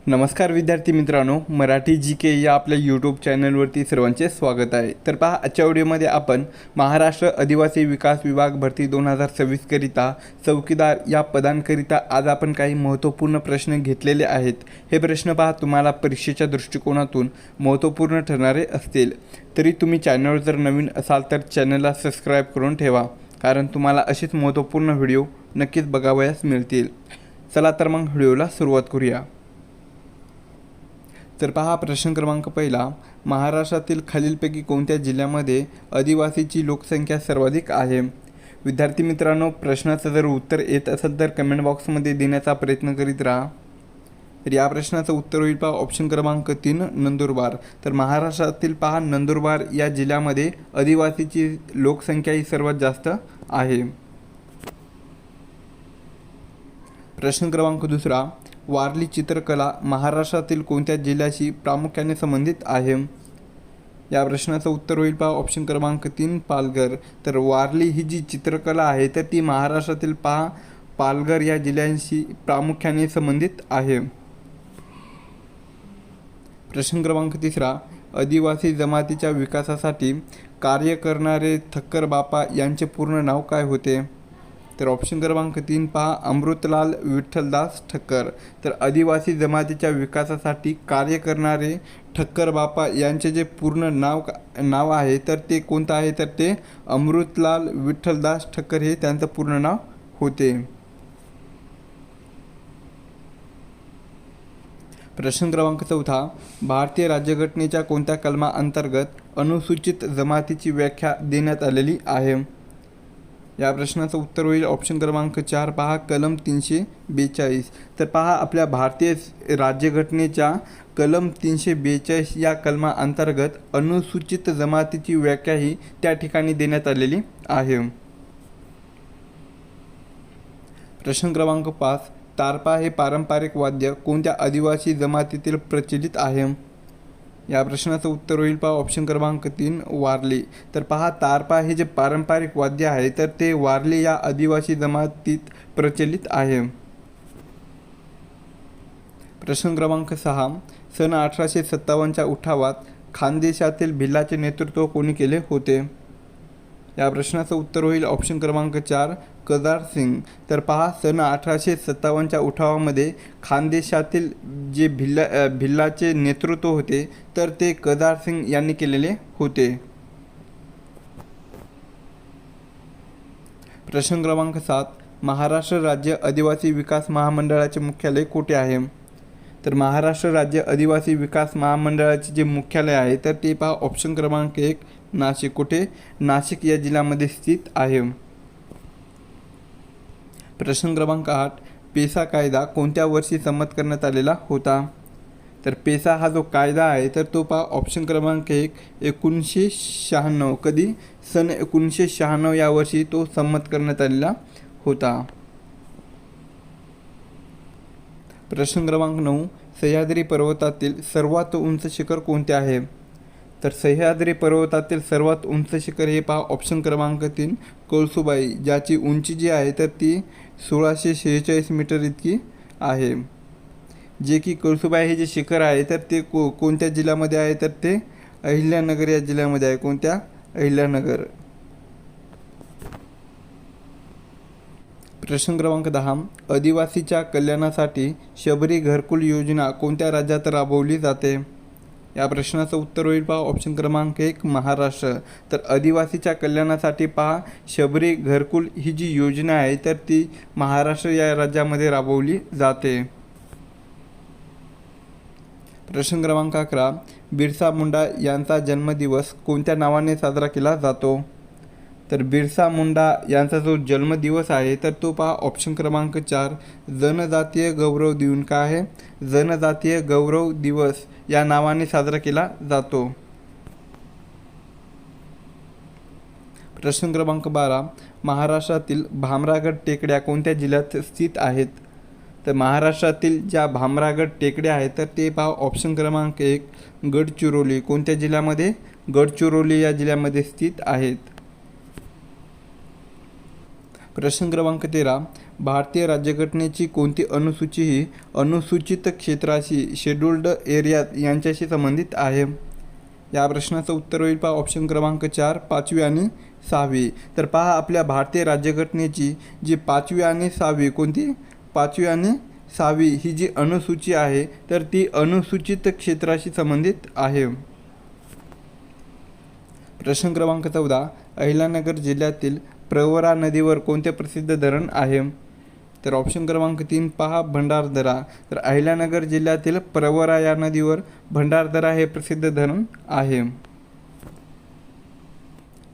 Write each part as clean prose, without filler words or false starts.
नमस्कार विद्यार्थी मित्रांनो, मराठी जी के या आपल्या यूट्यूब चॅनलवरती सर्वांचे स्वागत आहे. तर पहा, आजच्या व्हिडिओमध्ये आपण महाराष्ट्र आदिवासी विकास विभाग भरती 2026 करिता चौकीदार या पदांकरिता आज आपण काही महत्त्वपूर्ण प्रश्न घेतलेले आहेत. हे प्रश्न पहा तुम्हाला परीक्षेच्या दृष्टिकोनातून महत्त्वपूर्ण ठरणारे असतील. तरी तुम्ही चॅनलवर जर नवीन असाल तर चॅनलला सबस्क्राईब करून ठेवा, कारण तुम्हाला असेच महत्त्वपूर्ण व्हिडिओ नक्कीच बघावयास मिळतील. चला तर मग व्हिडिओला सुरुवात करूया. तर पहा, प्रश्न क्रमांक पहिला, महाराष्ट्रातील खालीलपैकी कोणत्या जिल्ह्यामध्ये आदिवासीची लोकसंख्या सर्वाधिक आहे? विद्यार्थी मित्रांनो, प्रश्नाचं जर उत्तर येत असेल तर कमेंट बॉक्समध्ये देण्याचा प्रयत्न करीत राहा. तर या प्रश्नाचं उत्तर होईल पहा ऑप्शन क्रमांक 3 नंदुरबार. तर महाराष्ट्रातील पहा नंदुरबार या जिल्ह्यामध्ये आदिवासीची लोकसंख्या ही सर्वात जास्त आहे. प्रश्न क्रमांक दुसरा, वारली चित्रकला महाराष्ट्रातील कोणत्या जिल्ह्याशी प्रामुख्याने संबंधित आहे? या प्रश्नाचं उत्तर होईल पहा ऑप्शन क्रमांक 3 पालघर. तर वारली ही जी चित्रकला आहे तर ती महाराष्ट्रातील पहा पालघर या जिल्ह्याशी प्रामुख्याने संबंधित आहे. प्रश्न क्रमांक तिसरा, आदिवासी जमातीच्या विकासासाठी कार्य करणारे ठक्कर बापा यांचे पूर्ण नाव काय होते? तर ऑप्शन क्रमांक 3 पहा अमृतलाल विठ्ठलदास ठक्कर. तर आदिवासी जमातीच्या विकासासाठी कार्य करणारे ठक्कर बापा यांचे जे पूर्ण नाव आहे तर ते कोणतं आहे? तर ते अमृतलाल विठ्ठलदास ठक्कर हे त्यांचं पूर्ण नाव होते. प्रश्न क्रमांक चौथा, भारतीय राज्यघटनेच्या कोणत्या कलमाअंतर्गत अनुसूचित जमातीची व्याख्या देण्यात आलेली आहे? या प्रश्नाचं उत्तर होईल ऑप्शन क्रमांक 4 पहा कलम 342. तर पहा आपल्या भारतीय राज्यघटनेच्या कलम 342 या कलमाअंतर्गत अनुसूचित जमातीची व्याख्या ही त्या ठिकाणी देण्यात आलेली आहे. प्रश्न क्रमांक 5, तारपा हे पारंपरिक वाद्य कोणत्या आदिवासी जमातीतील प्रचलित आहे? या प्रश्नाचं उत्तर होईल पहा ऑप्शन क्रमांक 3 वारली. तर पहा तारपा हे जे पारंपरिक वाद्य आहे तर ते वारली या आदिवासी जमातीत प्रचलित आहे. प्रश्न क्रमांक 6, सन 1857च्या उठावात खानदेशातील भिल्लाचे नेतृत्व कोणी केले होते? या प्रश्नाचं उत्तर होईल ऑप्शन क्रमांक 4 केदार सिंग. तर पहा सन 1857च्या उठावामध्ये खानदेशातील जे भिल्लाचे नेतृत्व होते तर ते केदार सिंग यांनी केलेले होते. प्रश्न क्रमांक 7, महाराष्ट्र राज्य आदिवासी विकास महामंडळाचे मुख्यालय कुठे आहे? तर महाराष्ट्र राज्य आदिवासी विकास महामंडळाचे जे मुख्यालय आहे तर ते पहा ऑप्शन क्रमांक 1 नाशिक. कुठे? नाशिक या जिल्ह्यामध्ये स्थित आहे. प्रश्न क्रमांक 8, पेसा कायदा कोणत्या वर्षी संमत करण्यात आलेला होता? तर पेसा हा जो कायदा आहे तर तो पहा ऑप्शन क्रमांक 1 1996. कधी? सन 1996 या वर्षी तो संमत करण्यात आलेला होता. प्रश्न क्रमांक 9, सह्याद्री पर्वतातील सर्वात उंच शिखर कोणते आहे? तर सह्याद्री पर्वतातील सर्वात उंच शिखर हे पहा ऑप्शन क्रमांक 3 कळसुबाई, ज्याची उंची जी आहे तर ती 1646 मीटर इतकी आहे. जे की कळसुबाई हे जे शिखर आहे तर ते कोणत्या जिल्ह्यामध्ये आहे? तर ते अहिल्यानगर या जिल्ह्यामध्ये आहे. कोणत्या? अहिल्यानगर. प्रश्न क्रमांक 10, आदिवासीच्या कल्याणासाठी शबरी घरकुल योजना कोणत्या राज्यात राबवली जाते? या प्रश्नाचं उत्तर होईल पहा ऑप्शन क्रमांक 1 महाराष्ट्र. तर आदिवासीच्या कल्याणासाठी पहा शबरी घरकुल ही जी योजना आहे तर ती महाराष्ट्र या राज्यामध्ये राबवली जाते. प्रश्न क्रमांक 11, बिरसा मुंडा यांचा जन्मदिवस कोणत्या नावाने साजरा केला जातो? तर बिरसा मुंडा यांचा जो जन्मदिवस आहे तर तो पहा ऑप्शन क्रमांक 4 जनजातीय गौरव दिन. काय आहे? जनजातीय गौरव दिवस या नावाने साजरा केला जातो. प्रश्न क्रमांक 12, महाराष्ट्रातील भामरागड टेकड्या कोणत्या जिल्ह्यात स्थित आहेत? तर महाराष्ट्रातील ज्या भामरागड टेकड्या आहेत तर ते पहा ऑप्शन क्रमांक 1 गडचिरोली. कोणत्या जिल्ह्यामध्ये? गडचिरोली या जिल्ह्यामध्ये स्थित आहेत. प्रश्न क्रमांक 13, भारतीय राज्यघटनेची कोणती अनुसूची ही अनुसूचित क्षेत्राशी शेड्युल्ड एरियाज यांच्याशी संबंधित आहे? या प्रश्नाचं उत्तर होईल पहा ऑप्शन क्रमांक 4 5वी आणि 6वी. तर पहा आपल्या भारतीय राज्यघटनेची जी 5वी आणि 6वी कोणती 5वी आणि 6वी ही जी अनुसूची आहे तर ती अनुसूचित क्षेत्राशी संबंधित आहे. प्रश्न क्रमांक 14 अहिल्यानगर जिल्ह्यातील प्रवरा नदीवर कोणते प्रसिद्ध धरण आहे? तर ऑप्शन क्रमांक 3 पहा भंडारदरा. तर अहिल्यानगर जिल्ह्यातील प्रवरा या नदीवर भंडारदरा हे प्रसिद्ध धरण आहे.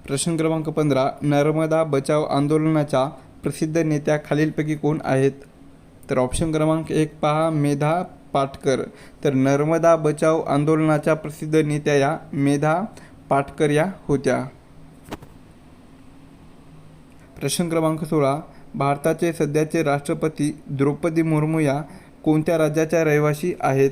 प्रश्न क्रमांक 15 नर्मदा बचाव आंदोलनाच्या प्रसिद्ध नेत्या खालीलपैकी कोण आहेत? तर ऑप्शन क्रमांक 1 पहा मेधा पाटकर. तर नर्मदा बचाव आंदोलनाच्या प्रसिद्ध नेत्या या मेधा पाटकर या होत्या. प्रश्न क्रमांक 16 भारताचे सध्याचे राष्ट्रपती द्रौपदी मुर्मू या कोणत्या राज्याच्या रहिवासी आहेत?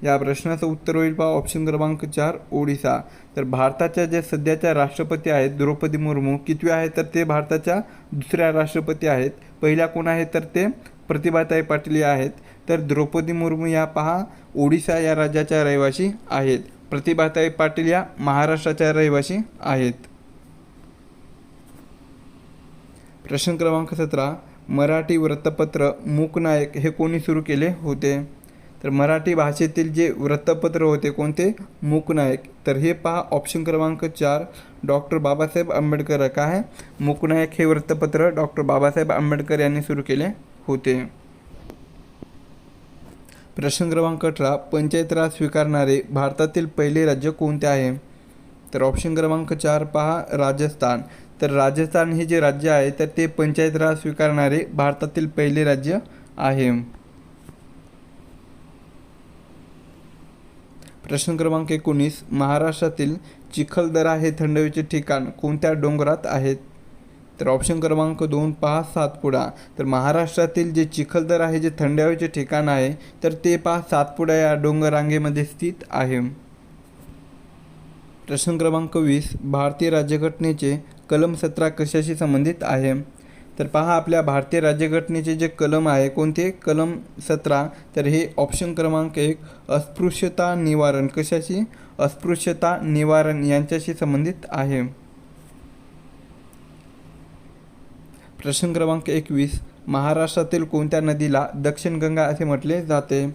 या प्रश्नाचं उत्तर होईल पहा ऑप्शन क्रमांक 4 ओडिसा. तर भारताच्या जे सध्याच्या राष्ट्रपती आहेत द्रौपदी मुर्मू कितवे आहेत तर ते भारताच्या दुसऱ्या राष्ट्रपती आहेत. पहिल्या कोण आहेत तर ते प्रतिभाताई पाटील या आहेत. तर द्रौपदी मुर्मू या पहा ओडिसा या राज्याच्या रहिवासी आहेत. प्रतिभाताई पाटील या महाराष्ट्राच्या रहिवासी आहेत. प्रश्न क्रमांक 17 मराठी वृत्तपत्र मूकनायक हे कोणी सुरू केले होते? तर मराठी भाषेतील जे वृत्तपत्र होते कोणते मूकनायक. तर हे पहा ऑप्शन क्रमांक 4 डॉक्टर बाबासाहेब आंबेडकर. काय आहे मूकनायक हे वृत्तपत्र डॉक्टर बाबासाहेब आंबेडकर यांनी सुरू केले होते. प्रश्न क्रमांक 18 पंचायत राज स्वीकारणारे भारतातील पहिले राज्य कोणते आहे? तर ऑप्शन क्रमांक 4 पहा राजस्थान. तर राजस्थान हे जे राज्य आहे तर ते पंचायत राज स्वीकारणारे भारतातील पहिले राज्य आहे. प्रश्न क्रमांक 19 महाराष्ट्रातील चिखलदरा हे थंड हवेचे ठिकाण कोणत्या डोंगरात आहेत? तर ऑप्शन क्रमांक 2 पहा सातपुडा. तर महाराष्ट्रातील जे चिखलदरा हे जे थंड हवेचे ठिकाण आहे तर ते पहा सातपुडा या डोंगर रांगेमध्ये स्थित आहे. प्रश्न क्रमांक 20 भारतीय राज्यघटनेचे कलम 17 कशाशी संबंधित आहे? तर पहा आपल्या भारतीय राज्यघटनेचे जे कलम आहे कोणते कलम 17 तर हे ऑप्शन क्रमांक 1 अस्पृश्यता निवारण कशाशी अस्पृश्यता निवारण यांच्याशी संबंधित आहे. प्रश्न क्रमांक 21 महाराष्ट्रातील कोणत्या नदीला दक्षिण गंगा असे म्हटले जाते?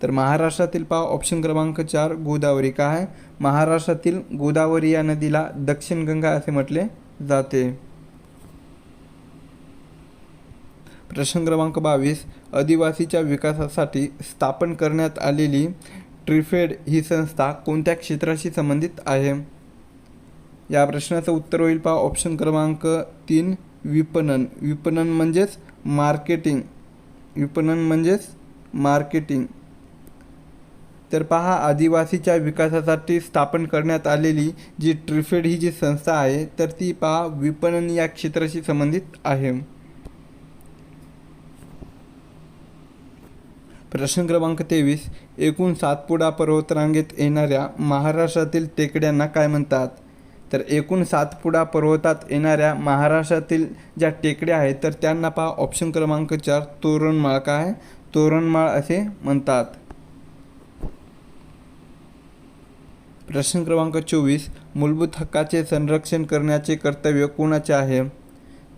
तर महाराष्ट्रातील पहा ऑप्शन क्रमांक 4 गोदावरी. काय आहे महाराष्ट्रातील गोदावरी या नदीला दक्षिण गंगा असे म्हटले जाते. प्रश्न क्रमांक 22 आदिवासीच्या विकासासाठी स्थापन करण्यात आलेली ट्रिफेड ही संस्था कोणत्या क्षेत्राशी संबंधित आहे? या प्रश्नाचं उत्तर होईल पहा ऑप्शन क्रमांक 3 विपणन. विपणन म्हणजेच मार्केटिंग. विपणन म्हणजेच मार्केटिंग. तर पहा आदिवासीच्या विकासासाठी स्थापन करण्यात आलेली जी ट्रिफेड ही जी संस्था आहे तर ती पहा विपणन या क्षेत्राशी संबंधित आहे. प्रश्न क्रमांक 23 एकूण सातपुडा पर्वतरांगेत येणाऱ्या महाराष्ट्रातील टेकड्यांना काय म्हणतात? तर एकूण सातपुडा पर्वतात येणाऱ्या महाराष्ट्रातील ज्या टेकड्या आहेत तर त्यांना पहा ऑप्शन क्रमांक 4 तोरणमाळ. काय तोरणमाळ असे म्हणतात. प्रश्न क्रमांक 24 मूलभूत हक्काचे संरक्षण करण्याचे कर्तव्य कोणाचे आहे?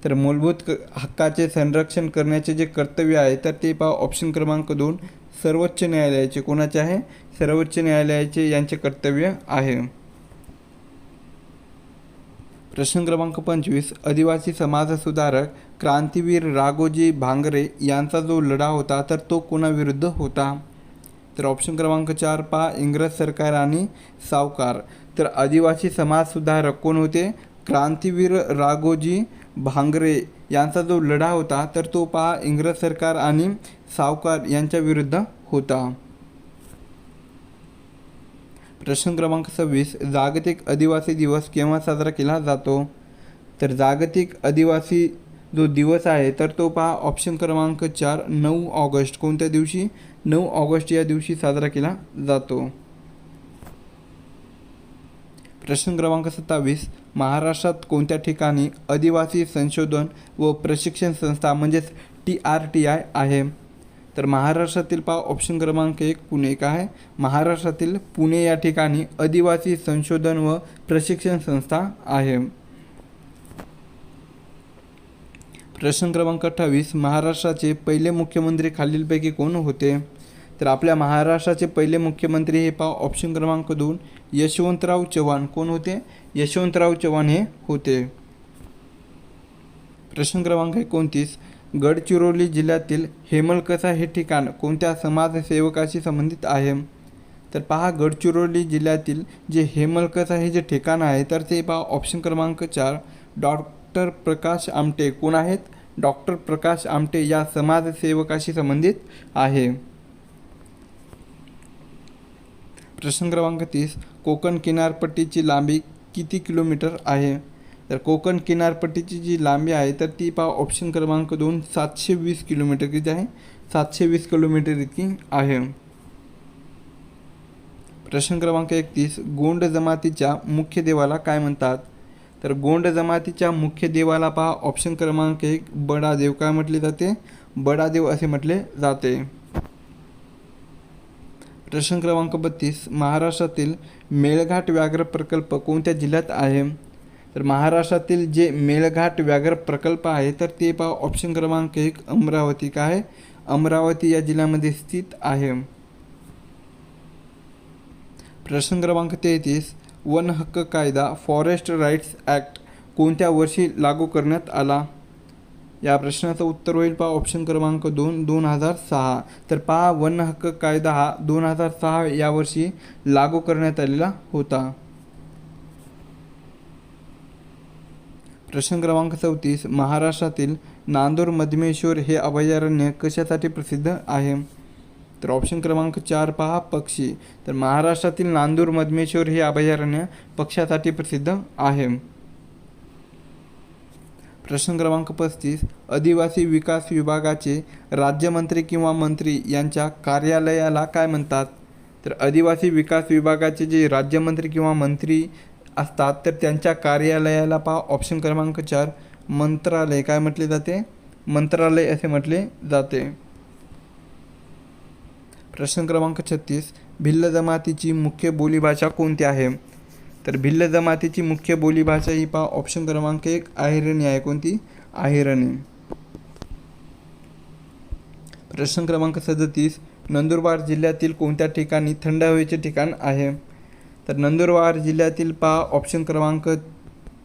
तर मूलभूत हक्काचे संरक्षण करण्याचे जे कर्तव्य आहे तर ते पहा ऑप्शन क्रमांक 2 सर्वोच्च न्यायालयाचे. कोणाचे आहे? सर्वोच्च न्यायालयाचे यांचे कर्तव्य आहे. प्रश्न क्रमांक 25 आदिवासी समाजसुधारक क्रांतीवीर राघोजी भांगरे यांचा जो लढा होता तर तो कोणाविरुद्ध होता? तर ऑप्शन क्रमांक 4 पहा इंग्रज सरकार आणि सावकार. तर आदिवासी समाजसुधारक कोण होते? क्रांतीवीर राघोजी भांगरे यांचा जो लढा होता तर तो पहा इंग्रज सरकार आणि सावकार यांच्या विरुद्ध होता. प्रश्न क्रमांक 26 जागतिक आदिवासी दिवस केव्हा साजरा केला जातो? तर जागतिक आदिवासी जो दिवस आहे तर तो पहा ऑप्शन क्रमांक 4 9 ऑगस्ट. कोणत्या दिवशी? 9 ऑगस्ट या दिवशी साजरा केला जातो. प्रश्न क्रमांक 27, महाराष्ट्रात कोणत्या ठिकाणी आदिवासी संशोधन व प्रशिक्षण संस्था म्हणजेच TRTI आहे? तर महाराष्ट्रातील पहा ऑप्शन क्रमांक 1 पुणे. काय आहे? महाराष्ट्रातील पुणे या ठिकाणी आदिवासी संशोधन व प्रशिक्षण संस्था आहे. प्रश्न क्रमांक 28, महाराष्ट्राचे पहिले मुख्यमंत्री खालीलपैकी कोण होते? तर आपल्या महाराष्ट्राचे पहिले मुख्यमंत्री हे पहा ऑप्शन क्रमांक 2 यशवंतराव चव्हाण. कोण होते? यशवंतराव चव्हाण हे होते. प्रश्न क्रमांक 29, गडचिरोली जिल्ह्यातील हेमलकसा हे ठिकाण कोणत्या समाजसेवकाशी संबंधित आहे? तर पहा गडचिरोली जिल्ह्यातील जे हेमलकसा हे जे ठिकाण आहे तर ते पहा ऑप्शन क्रमांक 4 डॉक्टर प्रकाश आमटे. कोण आहेत? डॉक्टर प्रकाश आमटे या समाजसेवकाशी संबंधित आहे. प्रश्न क्रमांक 30, कोकण किनारपट्टीची लांबी किती किलोमीटर आहे? तर कोकण किनारपट्टीची जी लांबी आहे तर ती पहा ऑप्शन क्रमांक 2 720 किलोमीटर. किती आहे? 720 किलोमीटर इतकी आहे. प्रश्न क्रमांक 31, गोंड जमातीच्या मुख्य देवाला काय म्हणतात? तर गोंड जमातीच्या मुख्य देवाला पहा ऑप्शन क्रमांक 1 बडादेव. काय म्हटले जाते? बडादेव असे म्हटले जाते. प्रश्न क्रमांक 32, महाराष्ट्रातील मेळघाट व्याघ्र प्रकल्प कोणत्या जिल्ह्यात आहे? तर महाराष्ट्रातील जे मेळघाट व्याघ्र प्रकल्प आहे तर ते पहा ऑप्शन क्रमांक 1 अमरावती. काय आहे? अमरावती या जिल्ह्यामध्ये स्थित आहे. प्रश्न क्रमांक 33, वन हक्क कायदा फॉरेस्ट राईट्स ॲक्ट कोणत्या वर्षी लागू करण्यात आला? या प्रश्नाचं उत्तर होईल पहा ऑप्शन क्रमांक 2 2006. तर पहा वन हक्क कायदा हा 2006 या वर्षी लागू करण्यात आलेला होता. प्रश्न क्रमांक 34, महाराष्ट्रातील नांदूर मधमेश्वर हे अभयारण्य कशासाठी प्रसिद्ध आहे? तर ऑप्शन क्रमांक 4 पहा पक्षी. तर महाराष्ट्रातील नांदूर मधमेश्वर हे अभयारण्य पक्ष्यासाठी प्रसिद्ध आहे. प्रश्न क्रमांक 35, आदिवासी विकास विभागाचे राज्यमंत्री किंवा मंत्री यांच्या कार्यालयाला काय म्हणतात? तर आदिवासी विकास विभागाचे जे राज्यमंत्री किंवा मंत्री असतात तर त्यांच्या कार्यालयाला पहा ऑप्शन क्रमांक 4 मंत्रालय. काय म्हटले जाते? मंत्रालय असे म्हटले जाते. प्रश्न क्रमांक 36, भिल्ल जमातीची मुख्य बोलीभाषा कोणती आहे? तर भिल्ल जमातीची मुख्य बोलीभाषा ही पहा ऑप्शन क्रमांक 1 अहिरणी आहे. कोणती? अहिरणी. प्रश्न क्रमांक 37, नंदुरबार जिल्ह्यातील कोणत्या ठिकाणी थंड हवेचे ठिकाण आहे? तर नंदुरबार जिल्ह्यातील पहा ऑप्शन क्रमांक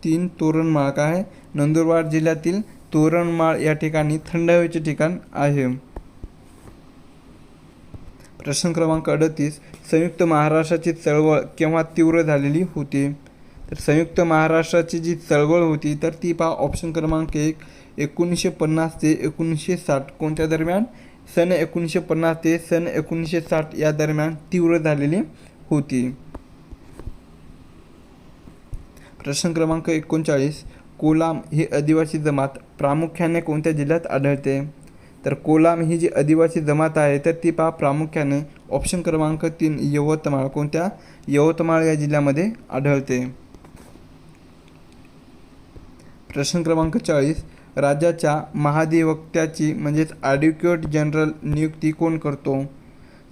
3 तोरणमाळ. काय आहे? नंदुरबार जिल्ह्यातील तोरणमाळ या ठिकाणी थंड हवेचे ठिकाण आहे. प्रश्न क्रमांक 38, संयुक्त महाराष्ट्राची चळवळ केव्हा तीव्र झालेली होती? तर संयुक्त महाराष्ट्राची जी चळवळ होती तर ती पहा ऑप्शन क्रमांक 1 1950 ते 1960. कोणत्या दरम्यान? सन 1950 ते सन 1960 या दरम्यान तीव्र झालेली होती. प्रश्न क्रमांक 39, कोलाम ही आदिवासी जमात प्रामुख्याने कोणत्या जिल्ह्यात आढळते? तर कोलाम ही जी आदिवासी जमात आहे तर ती पहा प्रामुख्याने ऑप्शन क्रमांक 3 यवतमाळ. कोणत्या? यवतमाळ या जिल्ह्यामध्ये आढळते. प्रश्न क्रमांक 40, राज्याच्या महाधिवक्त्याची म्हणजेच ॲडव्होकेट जनरल नियुक्ती कोण करतो?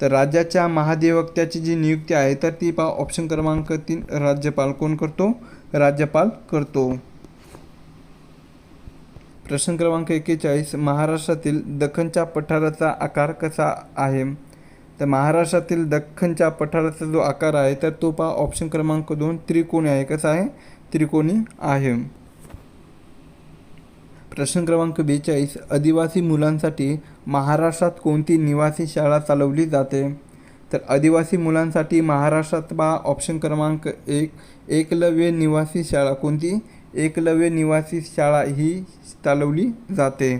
तर राज्याच्या महाधिवक्त्याची जी नियुक्ती आहे तर ती पहा ऑप्शन क्रमांक 3 राज्यपाल. कोण करतो? राज्यपाल करतो. प्रश्न क्रमांक 41, महाराष्ट्रातील दख्खनच्या पठाराचा आकार कसा आहे? तर महाराष्ट्रातील दख्खनच्या पठाराचा जो आकार आहे तर तो पहा ऑप्शन क्रमांक 2 त्रिकोणी आहे. कसा आहे? त्रिकोणी आहे. प्रश्न क्रमांक 42, आदिवासी मुलांसाठी महाराष्ट्रात कोणती निवासी शाळा चालवली जाते? तर आदिवासी मुलांसाठी महाराष्ट्रात पहा ऑप्शन क्रमांक 1 एकलव्य निवासी शाळा. कोणती? एकलव्य निवासी शाळा ही चालवली जाते.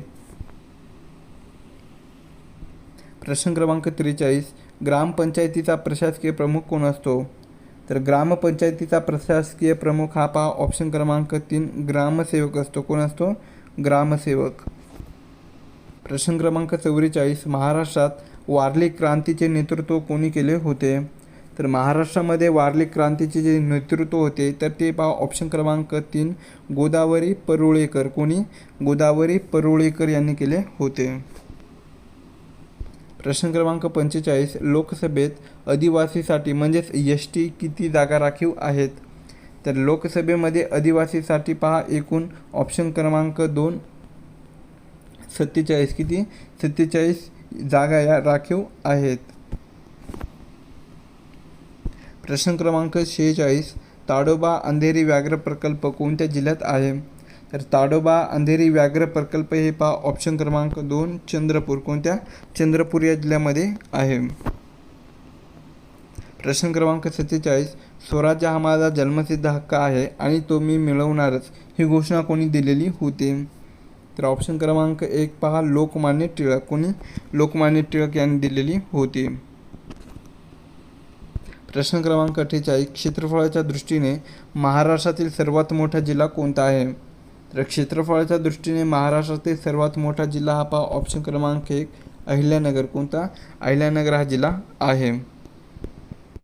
प्रश्न क्रमांक 43, ग्रामपंचायतीचा प्रशासकीय प्रमुख कोण असतो? तर ग्रामपंचायतीचा प्रशासकीय प्रमुख हा पहा ऑप्शन क्रमांक 3 ग्रामसेवक असतो. कोण असतो? ग्रामसेवक. प्रश्न क्रमांक 44, महाराष्ट्रात वारली क्रांतीचे नेतृत्व कोणी केले होते? तर महाराष्ट्रामध्ये वारली क्रांतीचे जे नेतृत्व होते तर ते पहा ऑप्शन क्रमांक 3 गोदावरी परुळेकर. कोणी? गोदावरी परुळेकर यांनी केले होते. प्रश्न क्रमांक 45 लोकसभेत आदिवासीसाठी म्हणजेच एस.टी किती जागा राखीव आहेत? तर लोकसभेमध्ये आदिवासीसाठी पहा एकूण ऑप्शन क्रमांक 2 47. किती? 47 जागा या राखीव आहेत. प्रश्न क्रमांक 46 ताडोबा अंधेरी व्याघ्र प्रकल्प कोणत्या जिल्ह्यात आहे? तर ताडोबा अंधेरी व्याघ्र प्रकल्प हे पहा ऑप्शन क्रमांक 2 चंद्रपूर. कोणत्या? चंद्रपूर या जिल्ह्यामध्ये आहे. प्रश्न क्रमांक 47 स्वराज्य हा माझा जन्मसिद्ध हक्क आहे आणि तो मी मिळवणारच ही घोषणा कोणी दिलेली होती? तर ऑप्शन क्रमांक 1 पहा लोकमान्य टिळक. कोणी? लोकमान्य टिळक यांनी दिलेली होती. प्रश्न क्रमांक 48 क्षेत्रफळाच्या दृष्टीने महाराष्ट्रातील सर्वात मोठा जिल्हा कोणता आहे? तर क्षेत्रफळाच्या दृष्टीने महाराष्ट्रातील सर्वात मोठा जिल्हा हा पहा ऑप्शन क्रमांक 1 अहिल्यानगर. कोणता? अहिल्यानगर हा जिल्हा आहे.